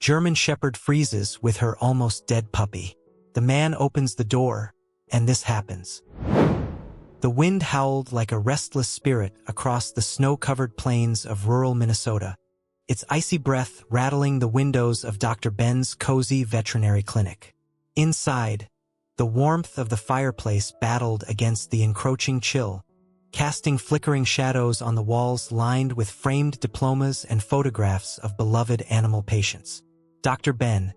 German Shepherd freezes with her almost dead puppy. The man opens the door, and this happens. The wind howled like a restless spirit across the snow-covered plains of rural Minnesota, its icy breath rattling the windows of Dr. Ben's cozy veterinary clinic. Inside, the warmth of the fireplace battled against the encroaching chill, casting flickering shadows on the walls lined with framed diplomas and photographs of beloved animal patients. Dr. Ben,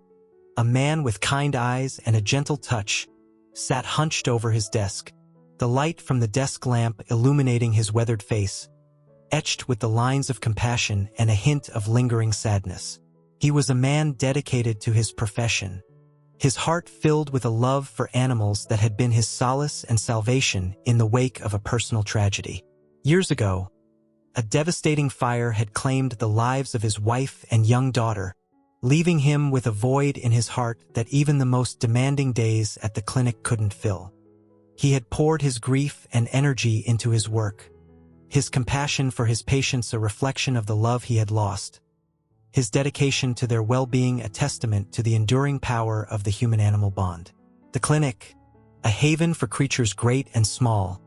a man with kind eyes and a gentle touch, sat hunched over his desk, the light from the desk lamp illuminating his weathered face, etched with the lines of compassion and a hint of lingering sadness. He was a man dedicated to his profession, his heart filled with a love for animals that had been his solace and salvation in the wake of a personal tragedy. Years ago, a devastating fire had claimed the lives of his wife and young daughter, leaving him with a void in his heart that even the most demanding days at the clinic couldn't fill. He had poured his grief and energy into his work, his compassion for his patients a reflection of the love he had lost, his dedication to their well-being a testament to the enduring power of the human-animal bond. The clinic, a haven for creatures great and small,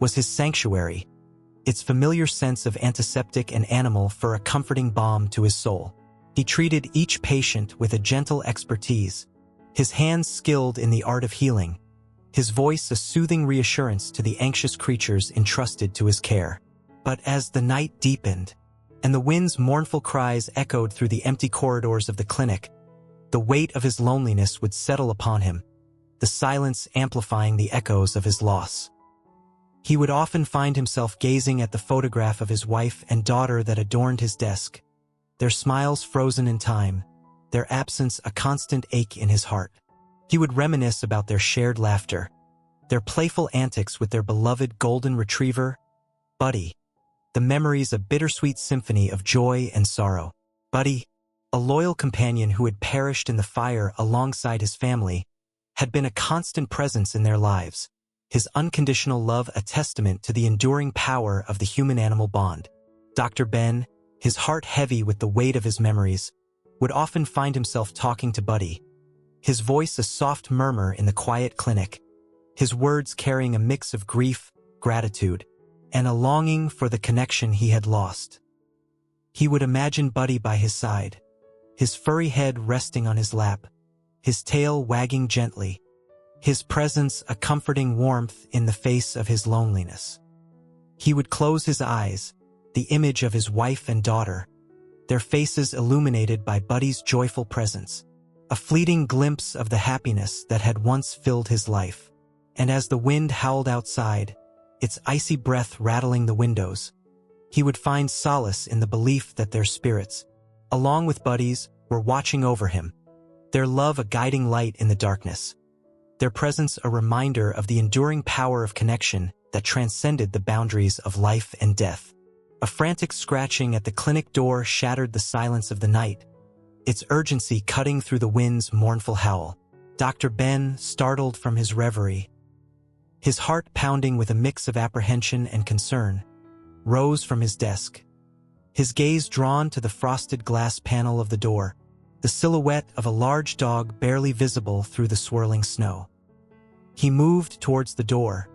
was his sanctuary, its familiar sense of antiseptic and animal fur a comforting balm to his soul. He treated each patient with a gentle expertise, his hands skilled in the art of healing, his voice a soothing reassurance to the anxious creatures entrusted to his care. But as the night deepened, and the wind's mournful cries echoed through the empty corridors of the clinic, the weight of his loneliness would settle upon him, the silence amplifying the echoes of his loss. He would often find himself gazing at the photograph of his wife and daughter that adorned his desk, their smiles frozen in time, their absence a constant ache in his heart. He would reminisce about their shared laughter, their playful antics with their beloved golden retriever, Buddy, the memories a bittersweet symphony of joy and sorrow. Buddy, a loyal companion who had perished in the fire alongside his family, had been a constant presence in their lives, his unconditional love a testament to the enduring power of the human-animal bond. Dr. Ben, his heart heavy with the weight of his memories, would often find himself talking to Buddy, his voice a soft murmur in the quiet clinic, his words carrying a mix of grief, gratitude, and a longing for the connection he had lost. He would imagine Buddy by his side, his furry head resting on his lap, his tail wagging gently, his presence a comforting warmth in the face of his loneliness. He would close his eyes, the image of his wife and daughter, their faces illuminated by Buddy's joyful presence, a fleeting glimpse of the happiness that had once filled his life. And as the wind howled outside, its icy breath rattling the windows, he would find solace in the belief that their spirits, along with Buddy's, were watching over him, their love a guiding light in the darkness, their presence a reminder of the enduring power of connection that transcended the boundaries of life and death. A frantic scratching at the clinic door shattered the silence of the night, its urgency cutting through the wind's mournful howl. Dr. Ben, startled from his reverie, his heart pounding with a mix of apprehension and concern, rose from his desk, his gaze drawn to the frosted glass panel of the door, the silhouette of a large dog barely visible through the swirling snow. He moved towards the door,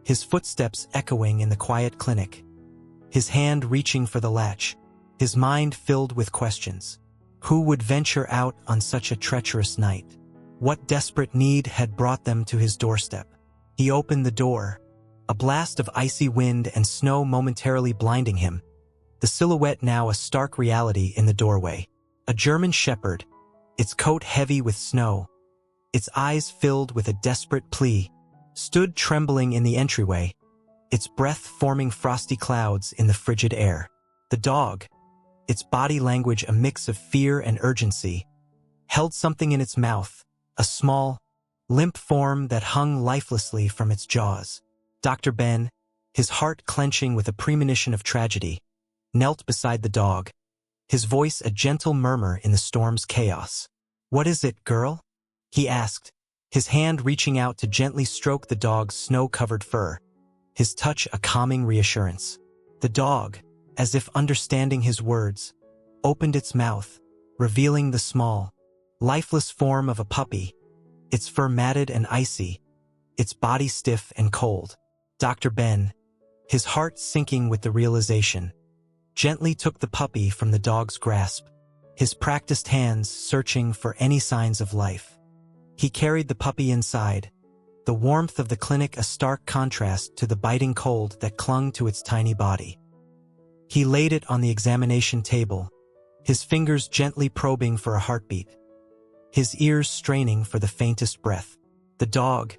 his footsteps echoing in the quiet clinic, his hand reaching for the latch, his mind filled with questions. Who would venture out on such a treacherous night? What desperate need had brought them to his doorstep? He opened the door, a blast of icy wind and snow momentarily blinding him, the silhouette now a stark reality in the doorway. A German Shepherd, its coat heavy with snow, its eyes filled with a desperate plea, stood trembling in the entryway, its breath forming frosty clouds in the frigid air. The dog, its body language a mix of fear and urgency, held something in its mouth, a small, limp form that hung lifelessly from its jaws. Dr. Ben, his heart clenching with a premonition of tragedy, knelt beside the dog, his voice a gentle murmur in the storm's chaos. "What is it, girl?" he asked, his hand reaching out to gently stroke the dog's snow-covered fur, his touch a calming reassurance. The dog, as if understanding his words, opened its mouth, revealing the small, lifeless form of a puppy, its fur matted and icy, its body stiff and cold. Dr. Ben, his heart sinking with the realization, gently took the puppy from the dog's grasp, his practiced hands searching for any signs of life. He carried the puppy inside, the warmth of the clinic a stark contrast to the biting cold that clung to its tiny body. He laid it on the examination table, his fingers gently probing for a heartbeat, his ears straining for the faintest breath. The dog,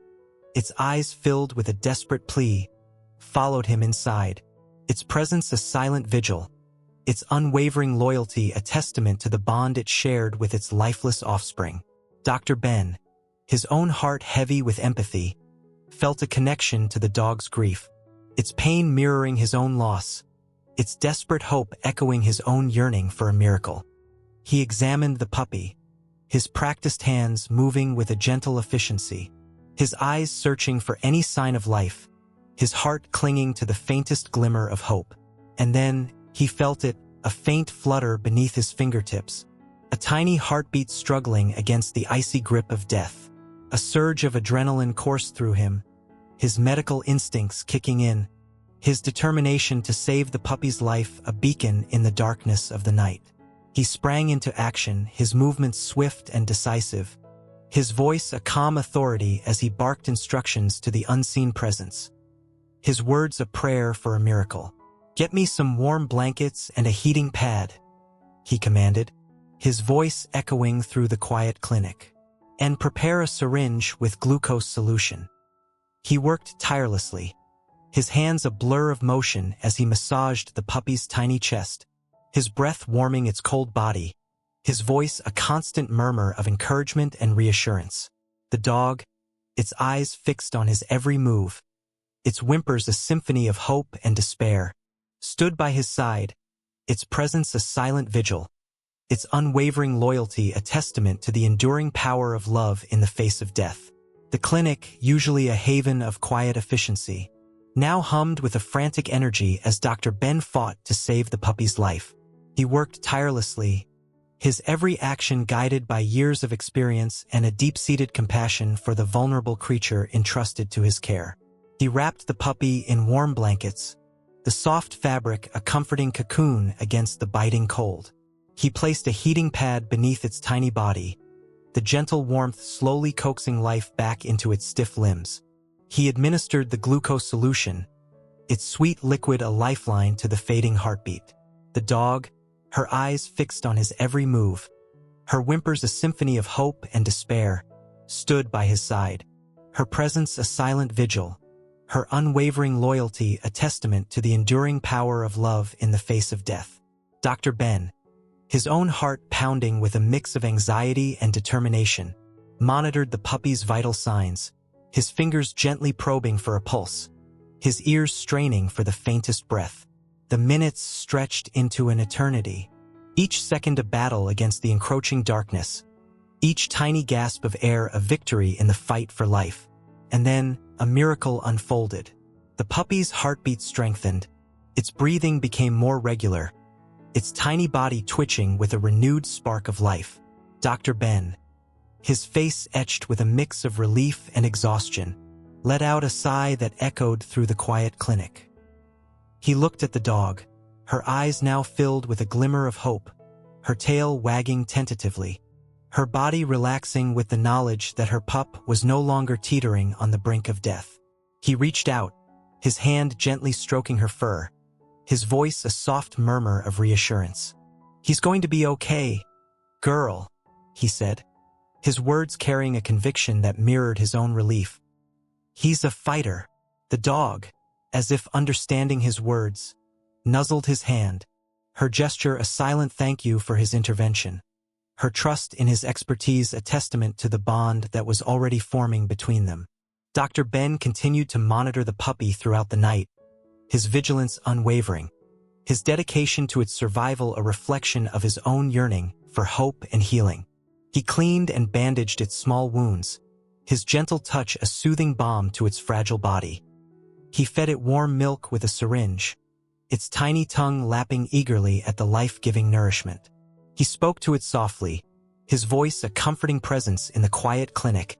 its eyes filled with a desperate plea, followed him inside, its presence a silent vigil, its unwavering loyalty a testament to the bond it shared with its lifeless offspring. Dr. Ben, his own heart heavy with empathy, felt a connection to the dog's grief, its pain mirroring his own loss, its desperate hope echoing his own yearning for a miracle. He examined the puppy, his practiced hands moving with a gentle efficiency, his eyes searching for any sign of life, his heart clinging to the faintest glimmer of hope. And then, he felt it, a faint flutter beneath his fingertips, a tiny heartbeat struggling against the icy grip of death. A surge of adrenaline coursed through him, his medical instincts kicking in, his determination to save the puppy's life a beacon in the darkness of the night. He sprang into action, his movements swift and decisive, his voice a calm authority as he barked instructions to the unseen presence, his words a prayer for a miracle. "Get me some warm blankets and a heating pad," he commanded, his voice echoing through the quiet clinic. "And prepare a syringe with glucose solution." He worked tirelessly, his hands a blur of motion as he massaged the puppy's tiny chest, his breath warming its cold body, his voice a constant murmur of encouragement and reassurance. The dog, its eyes fixed on his every move, its whimpers a symphony of hope and despair, stood by his side, its presence a silent vigil, its unwavering loyalty a testament to the enduring power of love in the face of death. The clinic, usually a haven of quiet efficiency, now hummed with a frantic energy as Dr. Ben fought to save the puppy's life. He worked tirelessly, his every action guided by years of experience and a deep-seated compassion for the vulnerable creature entrusted to his care. He wrapped the puppy in warm blankets, the soft fabric a comforting cocoon against the biting cold. He placed a heating pad beneath its tiny body, the gentle warmth slowly coaxing life back into its stiff limbs. He administered the glucose solution, its sweet liquid a lifeline to the fading heartbeat. The dog, her eyes fixed on his every move, her whimpers a symphony of hope and despair, stood by his side, her presence a silent vigil, her unwavering loyalty a testament to the enduring power of love in the face of death. Dr. Ben, his own heart pounding with a mix of anxiety and determination, monitored the puppy's vital signs, his fingers gently probing for a pulse, his ears straining for the faintest breath. The minutes stretched into an eternity, each second a battle against the encroaching darkness, each tiny gasp of air a victory in the fight for life. And then, a miracle unfolded. The puppy's heartbeat strengthened, its breathing became more regular, its tiny body twitching with a renewed spark of life. Dr. Ben, his face etched with a mix of relief and exhaustion, let out a sigh that echoed through the quiet clinic. He looked at the dog, her eyes now filled with a glimmer of hope, her tail wagging tentatively, her body relaxing with the knowledge that her pup was no longer teetering on the brink of death. He reached out, his hand gently stroking her fur, his voice a soft murmur of reassurance. "He's going to be okay, girl," he said, his words carrying a conviction that mirrored his own relief. "He's a fighter." The dog, as if understanding his words, nuzzled his hand, her gesture a silent thank you for his intervention, her trust in his expertise a testament to the bond that was already forming between them. Dr. Ben continued to monitor the puppy throughout the night, his vigilance unwavering, his dedication to its survival a reflection of his own yearning for hope and healing. He cleaned and bandaged its small wounds, his gentle touch a soothing balm to its fragile body. He fed it warm milk with a syringe, its tiny tongue lapping eagerly at the life-giving nourishment. He spoke to it softly, his voice a comforting presence in the quiet clinic,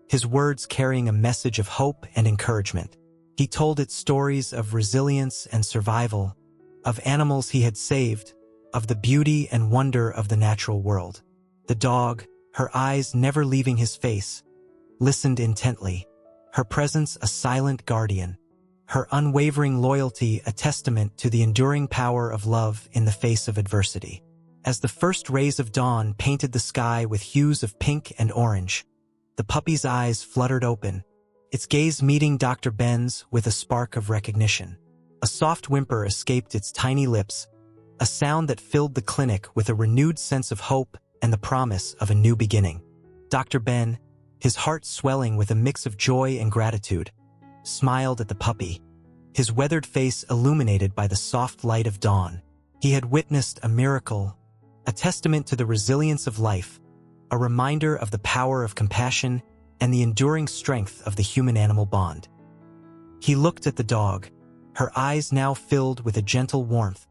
his words carrying a message of hope and encouragement. He told it stories of resilience and survival, of animals he had saved, of the beauty and wonder of the natural world. The dog, her eyes never leaving his face, listened intently, her presence a silent guardian, her unwavering loyalty a testament to the enduring power of love in the face of adversity. As the first rays of dawn painted the sky with hues of pink and orange, the puppy's eyes fluttered open, its gaze meeting Dr. Ben's with a spark of recognition. A soft whimper escaped its tiny lips, a sound that filled the clinic with a renewed sense of hope and the promise of a new beginning. Dr. Ben, his heart swelling with a mix of joy and gratitude, smiled at the puppy, his weathered face illuminated by the soft light of dawn. He had witnessed a miracle, a testament to the resilience of life, a reminder of the power of compassion and the enduring strength of the human-animal bond. He looked at the dog, her eyes now filled with a gentle warmth,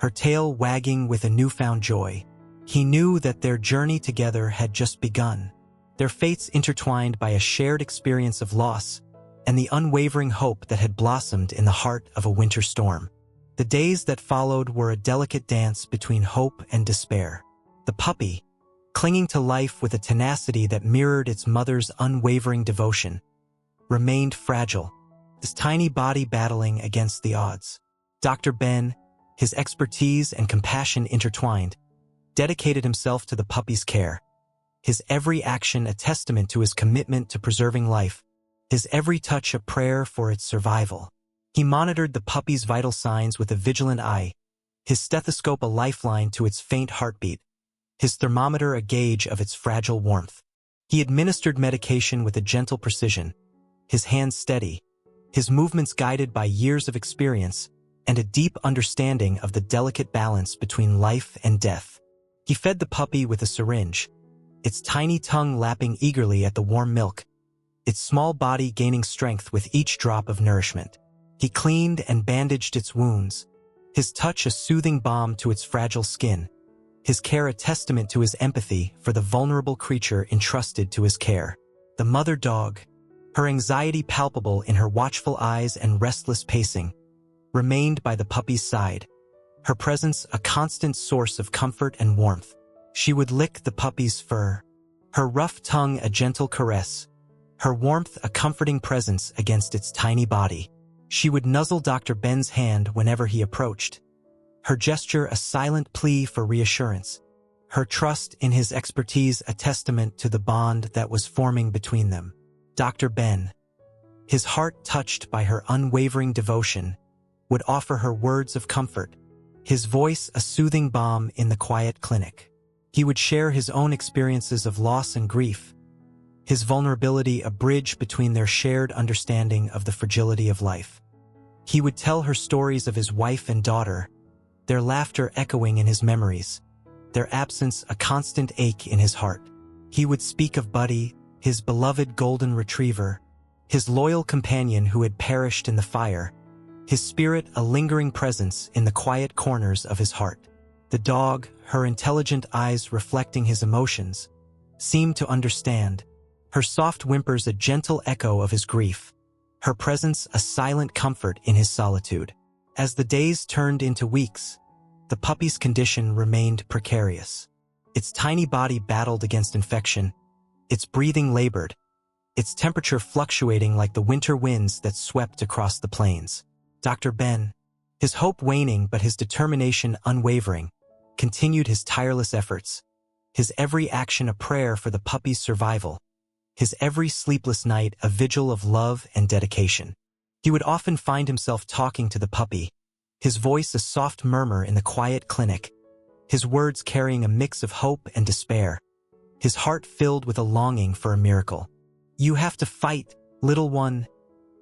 her tail wagging with a newfound joy. He knew that their journey together had just begun, their fates intertwined by a shared experience of loss and the unwavering hope that had blossomed in the heart of a winter storm. The days that followed were a delicate dance between hope and despair. The puppy, clinging to life with a tenacity that mirrored its mother's unwavering devotion, remained fragile, his tiny body battling against the odds. Dr. Ben, his expertise and compassion intertwined, dedicated himself to the puppy's care, his every action a testament to his commitment to preserving life, his every touch a prayer for its survival. He monitored the puppy's vital signs with a vigilant eye, his stethoscope a lifeline to its faint heartbeat, his thermometer a gauge of its fragile warmth. He administered medication with a gentle precision, his hands steady, his movements guided by years of experience and a deep understanding of the delicate balance between life and death. He fed the puppy with a syringe, its tiny tongue lapping eagerly at the warm milk, its small body gaining strength with each drop of nourishment. He cleaned and bandaged its wounds, his touch a soothing balm to its fragile skin, his care a testament to his empathy for the vulnerable creature entrusted to his care. The mother dog, her anxiety palpable in her watchful eyes and restless pacing, remained by the puppy's side, her presence a constant source of comfort and warmth. She would lick the puppy's fur, her rough tongue a gentle caress, her warmth a comforting presence against its tiny body. She would nuzzle Dr. Ben's hand whenever he approached, her gesture a silent plea for reassurance, her trust in his expertise a testament to the bond that was forming between them. Dr. Ben, his heart touched by her unwavering devotion, would offer her words of comfort, his voice a soothing balm in the quiet clinic. He would share his own experiences of loss and grief, his vulnerability a bridge between their shared understanding of the fragility of life. He would tell her stories of his wife and daughter, their laughter echoing in his memories, their absence a constant ache in his heart. He would speak of Buddy, his beloved golden retriever, his loyal companion who had perished in the fire, his spirit a lingering presence in the quiet corners of his heart. The dog, her intelligent eyes reflecting his emotions, seemed to understand, her soft whimpers a gentle echo of his grief, her presence a silent comfort in his solitude. As the days turned into weeks, the puppy's condition remained precarious. Its tiny body battled against infection, its breathing labored, its temperature fluctuating like the winter winds that swept across the plains. Dr. Ben, his hope waning but his determination unwavering, continued his tireless efforts, his every action a prayer for the puppy's survival, his every sleepless night a vigil of love and dedication. He would often find himself talking to the puppy, his voice a soft murmur in the quiet clinic, his words carrying a mix of hope and despair, his heart filled with a longing for a miracle. "You have to fight, little one,"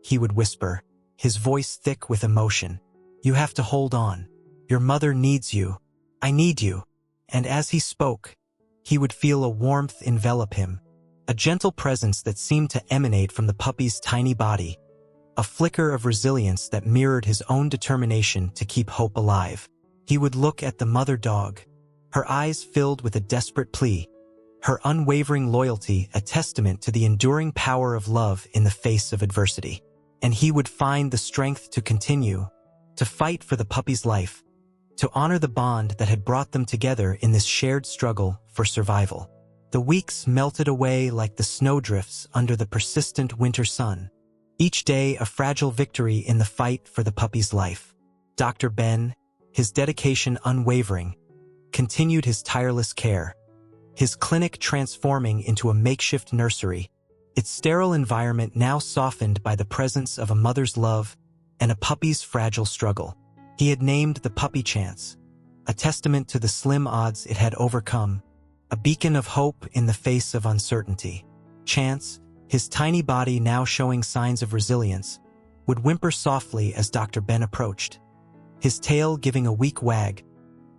he would whisper, his voice thick with emotion. "You have to hold on. Your mother needs you. I need you." And as he spoke, he would feel a warmth envelop him, a gentle presence that seemed to emanate from the puppy's tiny body, a flicker of resilience that mirrored his own determination to keep hope alive. He would look at the mother dog, her eyes filled with a desperate plea, her unwavering loyalty a testament to the enduring power of love in the face of adversity. And he would find the strength to continue, to fight for the puppy's life, to honor the bond that had brought them together in this shared struggle for survival. The weeks melted away like the snowdrifts under the persistent winter sun, each day a fragile victory in the fight for the puppy's life. Dr. Ben, his dedication unwavering, continued his tireless care, his clinic transforming into a makeshift nursery, its sterile environment now softened by the presence of a mother's love and a puppy's fragile struggle. He had named the puppy Chance, a testament to the slim odds it had overcome, a beacon of hope in the face of uncertainty. Chance, his tiny body now showing signs of resilience, would whimper softly as Dr. Ben approached, his tail giving a weak wag,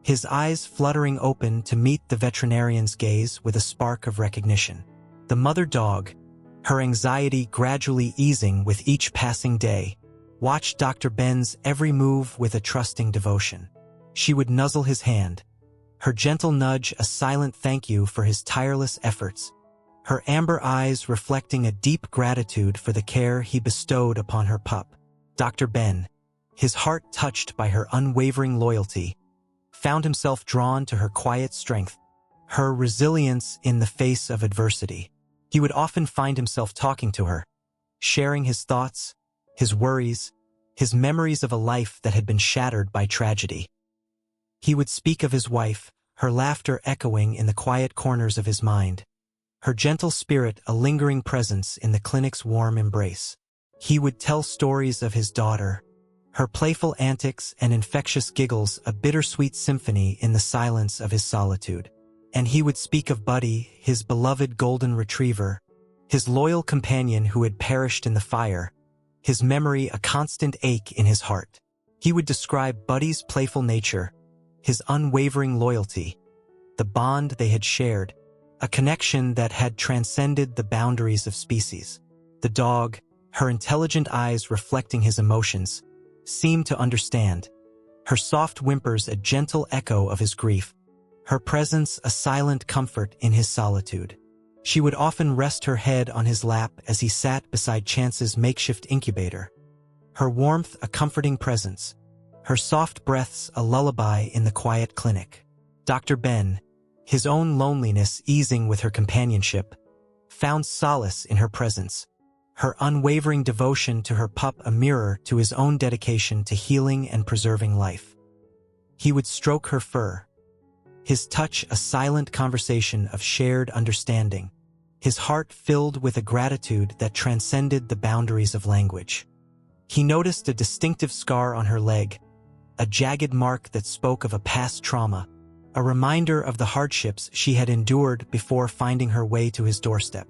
his eyes fluttering open to meet the veterinarian's gaze with a spark of recognition. The mother dog, her anxiety gradually easing with each passing day, watched Dr. Ben's every move with a trusting devotion. She would nuzzle his hand, her gentle nudge a silent thank you for his tireless efforts, her amber eyes reflecting a deep gratitude for the care he bestowed upon her pup. Dr. Ben, his heart touched by her unwavering loyalty, found himself drawn to her quiet strength, her resilience in the face of adversity. He would often find himself talking to her, sharing his thoughts, his worries, his memories of a life that had been shattered by tragedy. He would speak of his wife, her laughter echoing in the quiet corners of his mind, her gentle spirit a lingering presence in the clinic's warm embrace. He would tell stories of his daughter, her playful antics and infectious giggles a bittersweet symphony in the silence of his solitude. And he would speak of Buddy, his beloved golden retriever, his loyal companion who had perished in the fire, his memory a constant ache in his heart. He would describe Buddy's playful nature, his unwavering loyalty, the bond they had shared, a connection that had transcended the boundaries of species. The dog, her intelligent eyes reflecting his emotions, seemed to understand, her soft whimpers a gentle echo of his grief, her presence a silent comfort in his solitude. She would often rest her head on his lap as he sat beside Chance's makeshift incubator, her warmth a comforting presence, her soft breaths a lullaby in the quiet clinic. Dr. Ben, his own loneliness easing with her companionship, found solace in her presence, her unwavering devotion to her pup a mirror to his own dedication to healing and preserving life. He would stroke her fur, his touch a silent conversation of shared understanding, his heart filled with a gratitude that transcended the boundaries of language. He noticed a distinctive scar on her leg, a jagged mark that spoke of a past trauma, a reminder of the hardships she had endured before finding her way to his doorstep.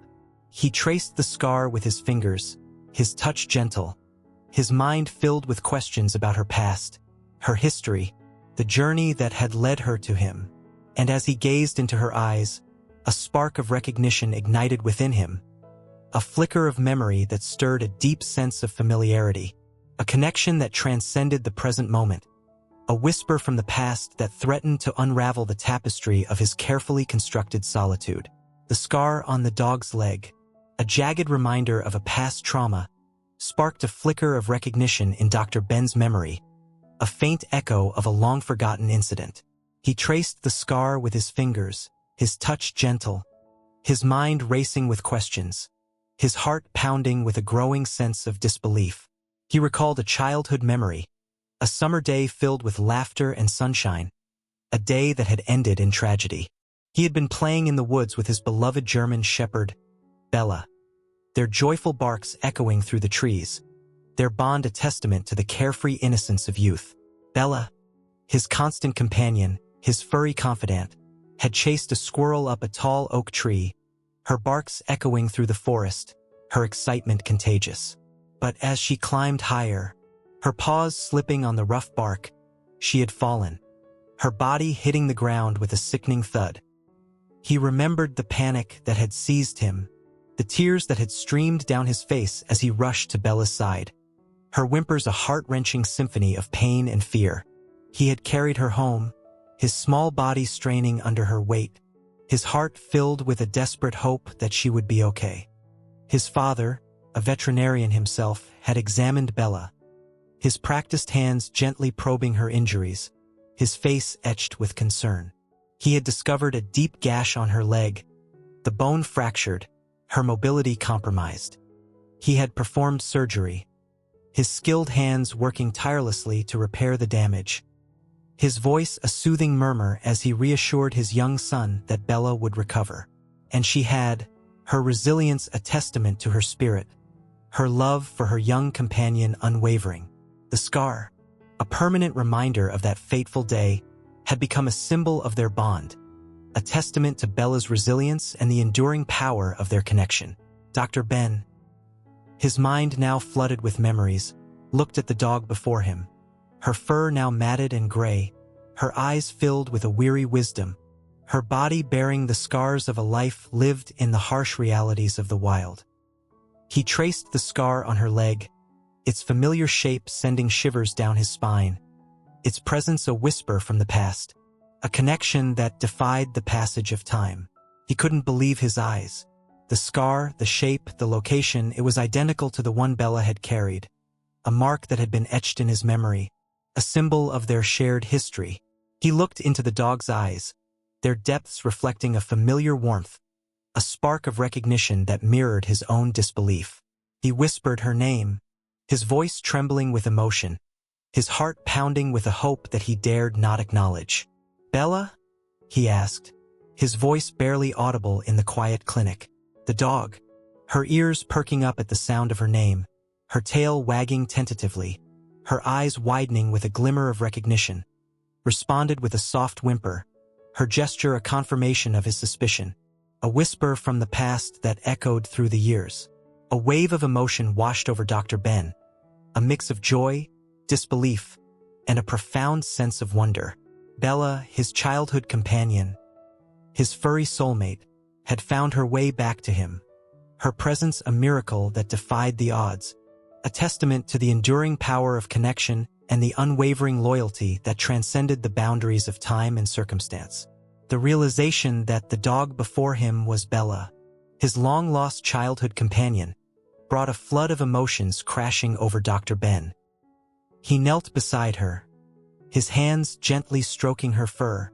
He traced the scar with his fingers, his touch gentle, his mind filled with questions about her past, her history, the journey that had led her to him. And as he gazed into her eyes, a spark of recognition ignited within him, a flicker of memory that stirred a deep sense of familiarity, a connection that transcended the present moment, a whisper from the past that threatened to unravel the tapestry of his carefully constructed solitude. The scar on the dog's leg, a jagged reminder of a past trauma, sparked a flicker of recognition in Dr. Ben's memory, a faint echo of a long-forgotten incident. He traced the scar with his fingers, his touch gentle, his mind racing with questions, his heart pounding with a growing sense of disbelief. He recalled a childhood memory, a summer day filled with laughter and sunshine, a day that had ended in tragedy. He had been playing in the woods with his beloved German shepherd, Bella, their joyful barks echoing through the trees, their bond a testament to the carefree innocence of youth. Bella, his constant companion, his furry confidant, had chased a squirrel up a tall oak tree, her barks echoing through the forest, her excitement contagious. But as she climbed higher, her paws slipping on the rough bark, she had fallen, her body hitting the ground with a sickening thud. He remembered the panic that had seized him, the tears that had streamed down his face as he rushed to Bella's side, her whimpers a heart-wrenching symphony of pain and fear. He had carried her home, his small body straining under her weight, his heart filled with a desperate hope that she would be okay. His father, a veterinarian himself, had examined Bella, his practiced hands gently probing her injuries, his face etched with concern. He had discovered a deep gash on her leg, the bone fractured, her mobility compromised. He had performed surgery, his skilled hands working tirelessly to repair the damage. His voice a soothing murmur as he reassured his young son that Bella would recover. And she had, her resilience a testament to her spirit, her love for her young companion unwavering. The scar, a permanent reminder of that fateful day, had become a symbol of their bond, a testament to Bella's resilience and the enduring power of their connection. Dr. Ben, his mind now flooded with memories, looked at the dog before him, her fur now matted and gray, her eyes filled with a weary wisdom, her body bearing the scars of a life lived in the harsh realities of the wild. He traced the scar on her leg, its familiar shape sending shivers down his spine, its presence a whisper from the past, a connection that defied the passage of time. He couldn't believe his eyes. The scar, the shape, the location, it was identical to the one Bella had carried, a mark that had been etched in his memory, a symbol of their shared history. He looked into the dog's eyes, their depths reflecting a familiar warmth, a spark of recognition that mirrored his own disbelief. He whispered her name, his voice trembling with emotion, his heart pounding with a hope that he dared not acknowledge. "Bella?" he asked, his voice barely audible in the quiet clinic. The dog, her ears perking up at the sound of her name, her tail wagging tentatively, her eyes widening with a glimmer of recognition, responded with a soft whimper, her gesture a confirmation of his suspicion, a whisper from the past that echoed through the years. A wave of emotion washed over Dr. Ben, a mix of joy, disbelief, and a profound sense of wonder. Bella, his childhood companion, his furry soulmate, had found her way back to him, her presence a miracle that defied the odds, a testament to the enduring power of connection and the unwavering loyalty that transcended the boundaries of time and circumstance. The realization that the dog before him was Bella, his long-lost childhood companion, brought a flood of emotions crashing over Dr. Ben. He knelt beside her, his hands gently stroking her fur,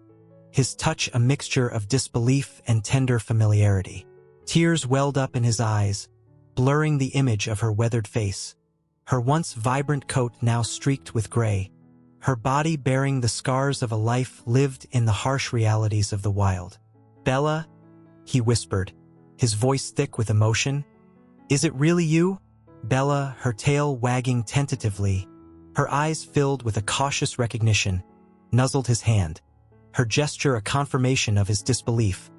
his touch a mixture of disbelief and tender familiarity. Tears welled up in his eyes, blurring the image of her weathered face, her once vibrant coat now streaked with gray, her body bearing the scars of a life lived in the harsh realities of the wild. "Bella?" he whispered, his voice thick with emotion. "Is it really you?" Bella, her tail wagging tentatively, her eyes filled with a cautious recognition, nuzzled his hand, her gesture a confirmation of his disbelief,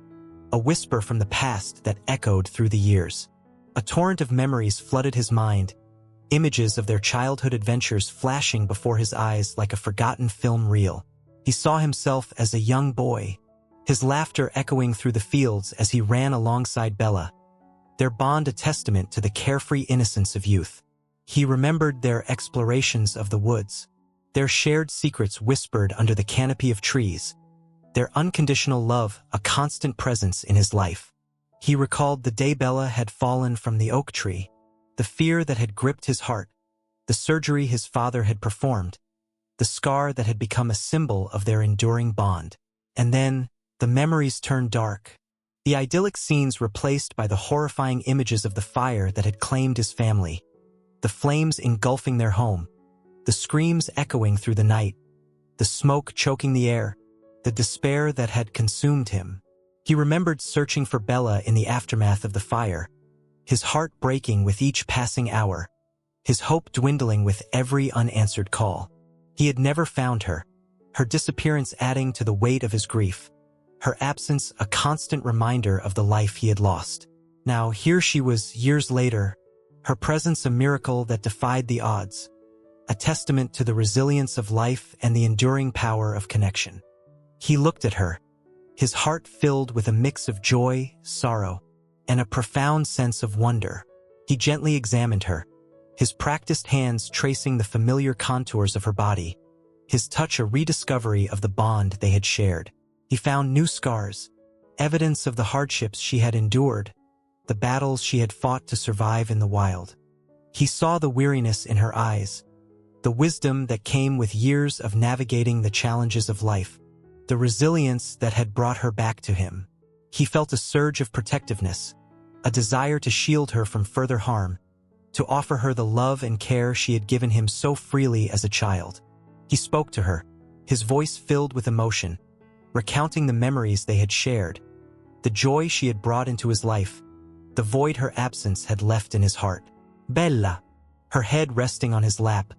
a whisper from the past that echoed through the years. A torrent of memories flooded his mind, images of their childhood adventures flashing before his eyes like a forgotten film reel. He saw himself as a young boy, his laughter echoing through the fields as he ran alongside Bella, their bond a testament to the carefree innocence of youth. He remembered their explorations of the woods, their shared secrets whispered under the canopy of trees, their unconditional love a constant presence in his life. He recalled the day Bella had fallen from the oak tree, the fear that had gripped his heart, the surgery his father had performed, the scar that had become a symbol of their enduring bond. And then, the memories turned dark, the idyllic scenes replaced by the horrifying images of the fire that had claimed his family, the flames engulfing their home, the screams echoing through the night, the smoke choking the air, the despair that had consumed him. He remembered searching for Bella in the aftermath of the fire, his heart breaking with each passing hour, his hope dwindling with every unanswered call. He had never found her, her disappearance adding to the weight of his grief, her absence a constant reminder of the life he had lost. Now here she was years later, her presence a miracle that defied the odds, a testament to the resilience of life and the enduring power of connection. He looked at her, his heart filled with a mix of joy, sorrow, and a profound sense of wonder. He gently examined her, his practiced hands tracing the familiar contours of her body, his touch a rediscovery of the bond they had shared. He found new scars, evidence of the hardships she had endured, the battles she had fought to survive in the wild. He saw the weariness in her eyes, the wisdom that came with years of navigating the challenges of life, the resilience that had brought her back to him. He felt a surge of protectiveness, a desire to shield her from further harm, to offer her the love and care she had given him so freely as a child. He spoke to her, his voice filled with emotion, recounting the memories they had shared, the joy she had brought into his life, the void her absence had left in his heart. Bella, her head resting on his lap,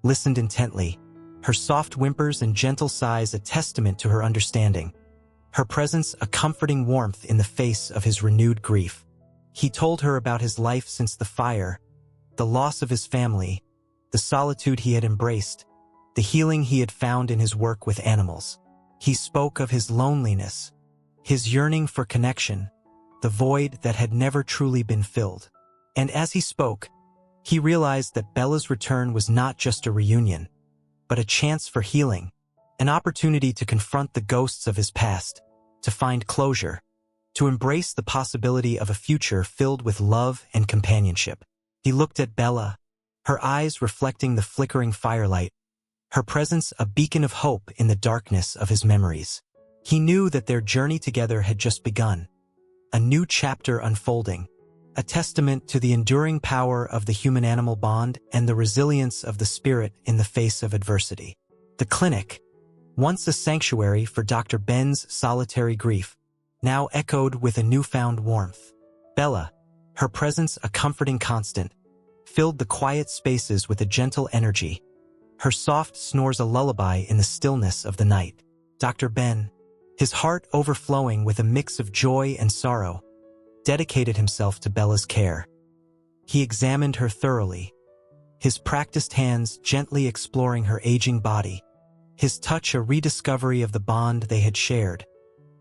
listened intently, her soft whimpers and gentle sighs a testament to her understanding, her presence a comforting warmth in the face of his renewed grief. He told her about his life since the fire, the loss of his family, the solitude he had embraced, the healing he had found in his work with animals. He spoke of his loneliness, his yearning for connection, the void that had never truly been filled. And as he spoke, he realized that Bella's return was not just a reunion, but a chance for healing, an opportunity to confront the ghosts of his past, to find closure, to embrace the possibility of a future filled with love and companionship. He looked at Bella, her eyes reflecting the flickering firelight, her presence a beacon of hope in the darkness of his memories. He knew that their journey together had just begun, a new chapter unfolding, a testament to the enduring power of the human-animal bond and the resilience of the spirit in the face of adversity. The clinic, once a sanctuary for Dr. Ben's solitary grief, now echoed with a newfound warmth. Bella, her presence a comforting constant, filled the quiet spaces with a gentle energy, her soft snores a lullaby in the stillness of the night. Dr. Ben, his heart overflowing with a mix of joy and sorrow, dedicated himself to Bella's care. He examined her thoroughly, his practiced hands gently exploring her aging body, his touch a rediscovery of the bond they had shared,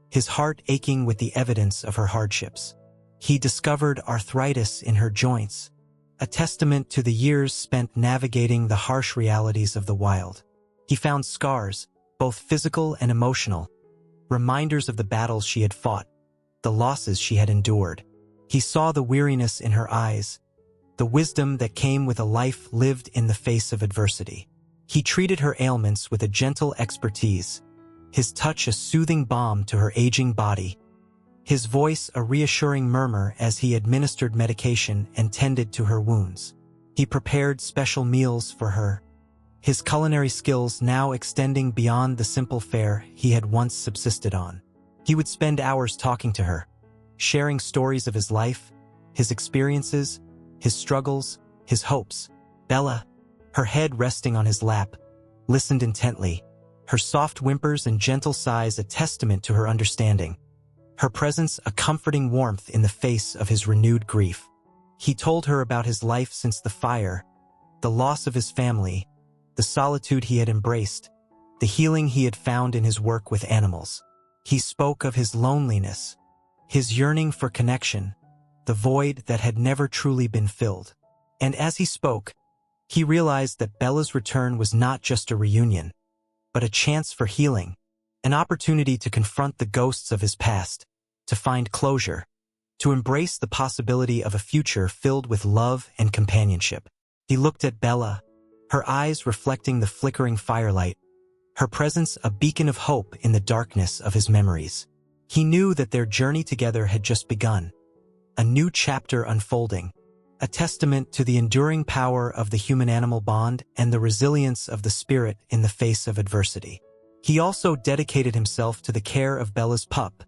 his heart aching with the evidence of her hardships. He discovered arthritis in her joints, a testament to the years spent navigating the harsh realities of the wild. He found scars, both physical and emotional, reminders of the battles she had fought, the losses she had endured. He saw the weariness in her eyes, the wisdom that came with a life lived in the face of adversity. He treated her ailments with a gentle expertise, his touch a soothing balm to her aging body, his voice a reassuring murmur as he administered medication and tended to her wounds. He prepared special meals for her, his culinary skills now extending beyond the simple fare he had once subsisted on. He would spend hours talking to her, sharing stories of his life, his experiences, his struggles, his hopes. Bella, her head resting on his lap, listened intently, her soft whimpers and gentle sighs a testament to her understanding, her presence a comforting warmth in the face of his renewed grief. He told her about his life since the fire, the loss of his family, the solitude he had embraced, the healing he had found in his work with animals. He spoke of his loneliness, his yearning for connection, the void that had never truly been filled. And as he spoke, he realized that Bella's return was not just a reunion, but a chance for healing, an opportunity to confront the ghosts of his past, to find closure, to embrace the possibility of a future filled with love and companionship. He looked at Bella, her eyes reflecting the flickering firelight, her presence a beacon of hope in the darkness of his memories. He knew that their journey together had just begun, a new chapter unfolding, a testament to the enduring power of the human-animal bond and the resilience of the spirit in the face of adversity. He also dedicated himself to the care of Bella's pup,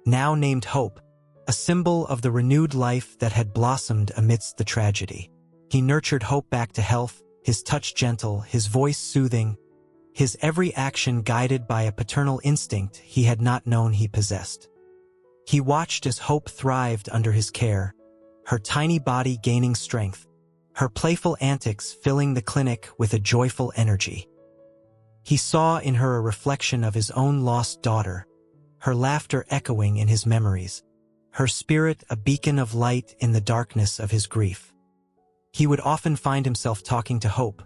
now named Hope, a symbol of the renewed life that had blossomed amidst the tragedy. He nurtured Hope back to health, his touch gentle, his voice soothing, his every action guided by a paternal instinct he had not known he possessed. He watched as Hope thrived under his care, her tiny body gaining strength, her playful antics filling the clinic with a joyful energy. He saw in her a reflection of his own lost daughter, her laughter echoing in his memories, her spirit a beacon of light in the darkness of his grief. He would often find himself talking to Hope,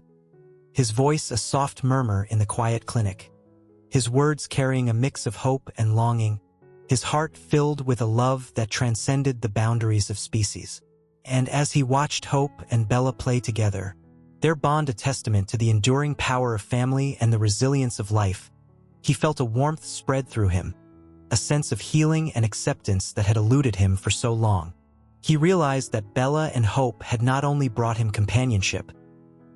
his voice a soft murmur in the quiet clinic, his words carrying a mix of hope and longing, his heart filled with a love that transcended the boundaries of species. And as he watched Hope and Bella play together, their bond a testament to the enduring power of family and the resilience of life, he felt a warmth spread through him, a sense of healing and acceptance that had eluded him for so long. He realized that Bella and Hope had not only brought him companionship,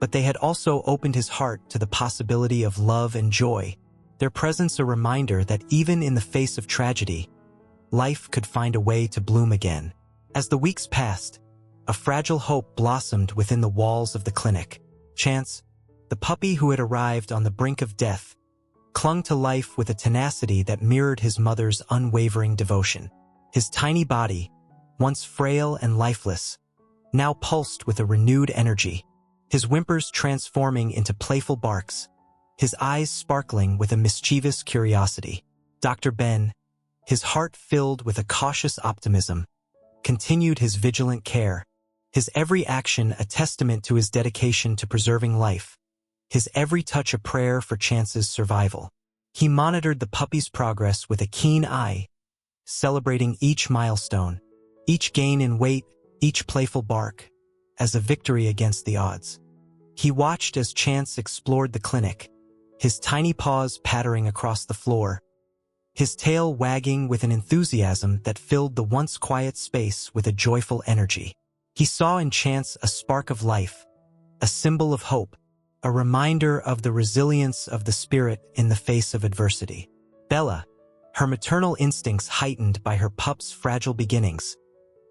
but they had also opened his heart to the possibility of love and joy, their presence a reminder that even in the face of tragedy, life could find a way to bloom again. As the weeks passed, a fragile hope blossomed within the walls of the clinic. Chance, the puppy who had arrived on the brink of death, clung to life with a tenacity that mirrored his mother's unwavering devotion. His tiny body, once frail and lifeless, now pulsed with a renewed energy, his whimpers transforming into playful barks, his eyes sparkling with a mischievous curiosity. Dr. Ben, his heart filled with a cautious optimism, continued his vigilant care, his every action a testament to his dedication to preserving life, his every touch a prayer for Chance's survival. He monitored the puppy's progress with a keen eye, celebrating each milestone, each gain in weight, each playful bark, as a victory against the odds. He watched as Chance explored the clinic, his tiny paws pattering across the floor, his tail wagging with an enthusiasm that filled the once quiet space with a joyful energy. He saw in Chance a spark of life, a symbol of hope, a reminder of the resilience of the spirit in the face of adversity. Bella, her maternal instincts heightened by her pup's fragile beginnings,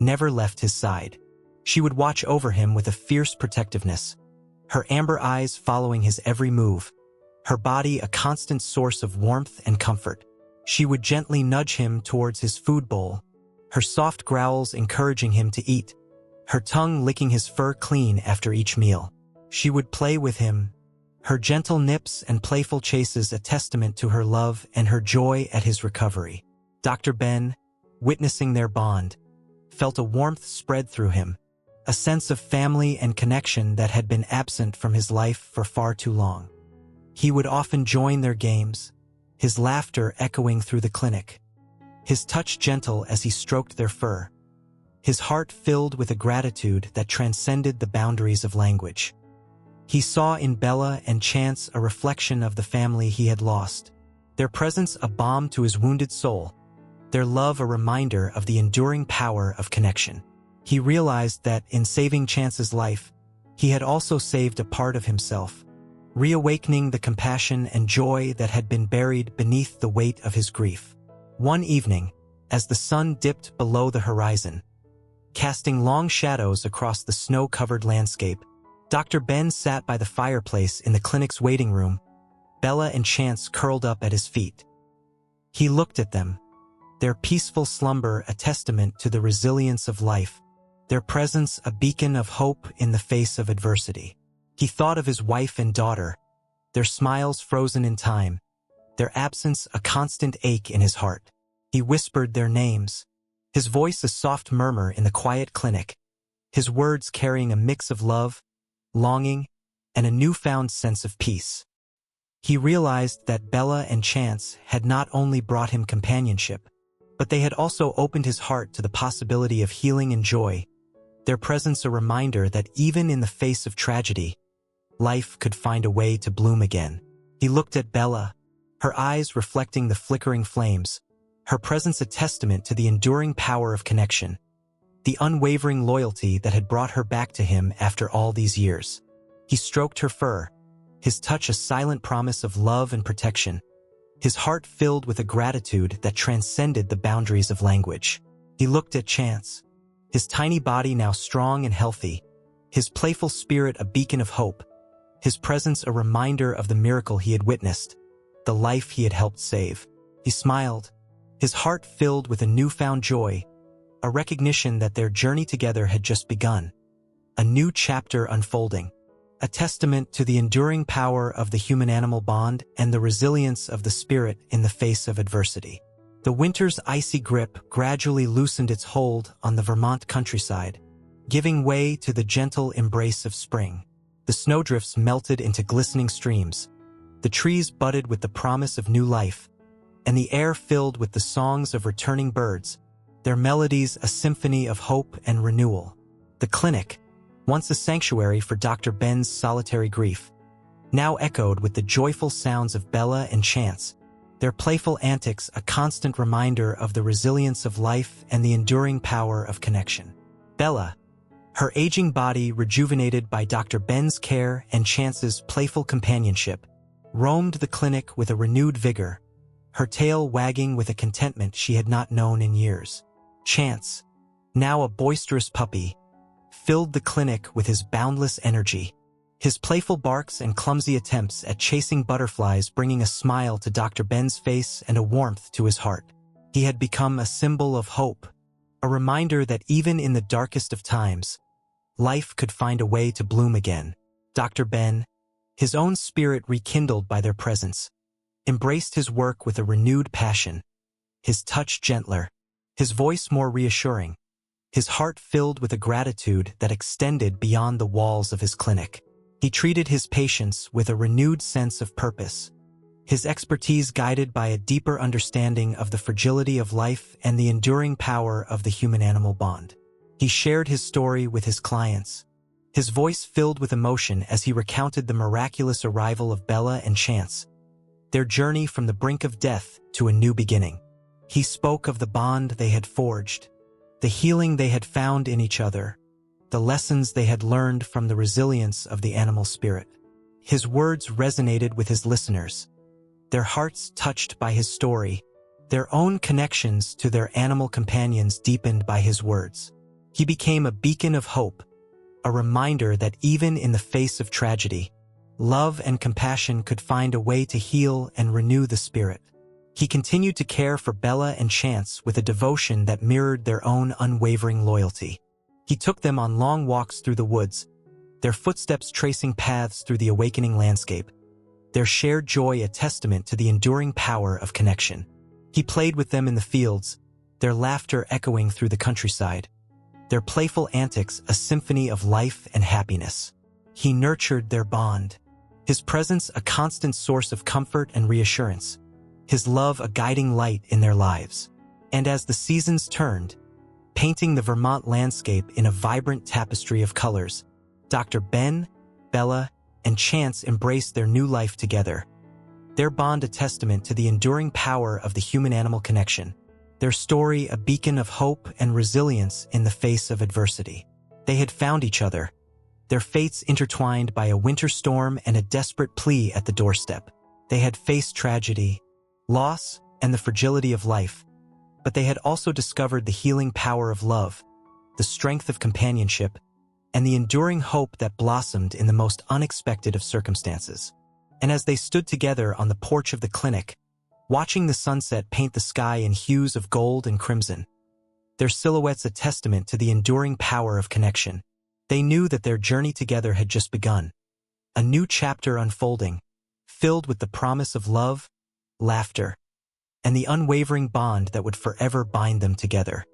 never left his side. She would watch over him with a fierce protectiveness, her amber eyes following his every move, her body a constant source of warmth and comfort. She would gently nudge him towards his food bowl, her soft growls encouraging him to eat, her tongue licking his fur clean after each meal. She would play with him, her gentle nips and playful chases a testament to her love and her joy at his recovery. Dr. Ben, witnessing their bond, felt a warmth spread through him, a sense of family and connection that had been absent from his life for far too long. He would often join their games, his laughter echoing through the clinic, his touch gentle as he stroked their fur, his heart filled with a gratitude that transcended the boundaries of language. He saw in Bella and Chance a reflection of the family he had lost, their presence a balm to his wounded soul, their love a reminder of the enduring power of connection. He realized that in saving Chance's life, he had also saved a part of himself, reawakening the compassion and joy that had been buried beneath the weight of his grief. One evening, as the sun dipped below the horizon, casting long shadows across the snow-covered landscape, Dr. Ben sat by the fireplace in the clinic's waiting room, Bella and Chance curled up at his feet. He looked at them, their peaceful slumber a testament to the resilience of life, their presence a beacon of hope in the face of adversity. He thought of his wife and daughter, their smiles frozen in time, their absence a constant ache in his heart. He whispered their names, his voice a soft murmur in the quiet clinic, his words carrying a mix of love, longing, and a newfound sense of peace. He realized that Bella and Chance had not only brought him companionship, but they had also opened his heart to the possibility of healing and joy, their presence a reminder that even in the face of tragedy, life could find a way to bloom again. He looked at Bella, her eyes reflecting the flickering flames, her presence a testament to the enduring power of connection, the unwavering loyalty that had brought her back to him after all these years. He stroked her fur, his touch a silent promise of love and protection, his heart filled with a gratitude that transcended the boundaries of language. He looked at Chance, his tiny body now strong and healthy, his playful spirit a beacon of hope, his presence a reminder of the miracle he had witnessed, the life he had helped save. He smiled, his heart filled with a newfound joy, a recognition that their journey together had just begun, a new chapter unfolding, a testament to the enduring power of the human-animal bond and the resilience of the spirit in the face of adversity. The winter's icy grip gradually loosened its hold on the Vermont countryside, giving way to the gentle embrace of spring. The snowdrifts melted into glistening streams. The trees budded with the promise of new life, and the air filled with the songs of returning birds, their melodies a symphony of hope and renewal. The clinic, once a sanctuary for Dr. Ben's solitary grief, now echoed with the joyful sounds of Bella and Chance, their playful antics a constant reminder of the resilience of life and the enduring power of connection. Bella, her aging body rejuvenated by Dr. Ben's care and Chance's playful companionship, roamed the clinic with a renewed vigor, her tail wagging with a contentment she had not known in years. Chance, now a boisterous puppy, filled the clinic with his boundless energy, his playful barks and clumsy attempts at chasing butterflies bringing a smile to Dr. Ben's face and a warmth to his heart. He had become a symbol of hope, a reminder that even in the darkest of times, life could find a way to bloom again. Dr. Ben, his own spirit rekindled by their presence, embraced his work with a renewed passion, his touch gentler, his voice more reassuring, his heart filled with a gratitude that extended beyond the walls of his clinic. He treated his patients with a renewed sense of purpose, his expertise guided by a deeper understanding of the fragility of life and the enduring power of the human-animal bond. He shared his story with his clients, his voice filled with emotion as he recounted the miraculous arrival of Bella and Chance, their journey from the brink of death to a new beginning. He spoke of the bond they had forged, the healing they had found in each other, the lessons they had learned from the resilience of the animal spirit. His words resonated with his listeners, their hearts touched by his story, their own connections to their animal companions deepened by his words. He became a beacon of hope, a reminder that even in the face of tragedy, love and compassion could find a way to heal and renew the spirit. He continued to care for Bella and Chance with a devotion that mirrored their own unwavering loyalty. He took them on long walks through the woods, their footsteps tracing paths through the awakening landscape, their shared joy a testament to the enduring power of connection. He played with them in the fields, their laughter echoing through the countryside, their playful antics a symphony of life and happiness. He nurtured their bond, his presence a constant source of comfort and reassurance, his love a guiding light in their lives. And as the seasons turned, painting the Vermont landscape in a vibrant tapestry of colors, Dr. Ben, Bella, and Chance embraced their new life together, their bond a testament to the enduring power of the human-animal connection, their story a beacon of hope and resilience in the face of adversity. They had found each other, their fates intertwined by a winter storm and a desperate plea at the doorstep. They had faced tragedy, loss, and the fragility of life, but they had also discovered the healing power of love, the strength of companionship, and the enduring hope that blossomed in the most unexpected of circumstances. And as they stood together on the porch of the clinic, watching the sunset paint the sky in hues of gold and crimson, their silhouettes a testament to the enduring power of connection, they knew that their journey together had just begun, a new chapter unfolding, filled with the promise of love, laughter, and the unwavering bond that would forever bind them together.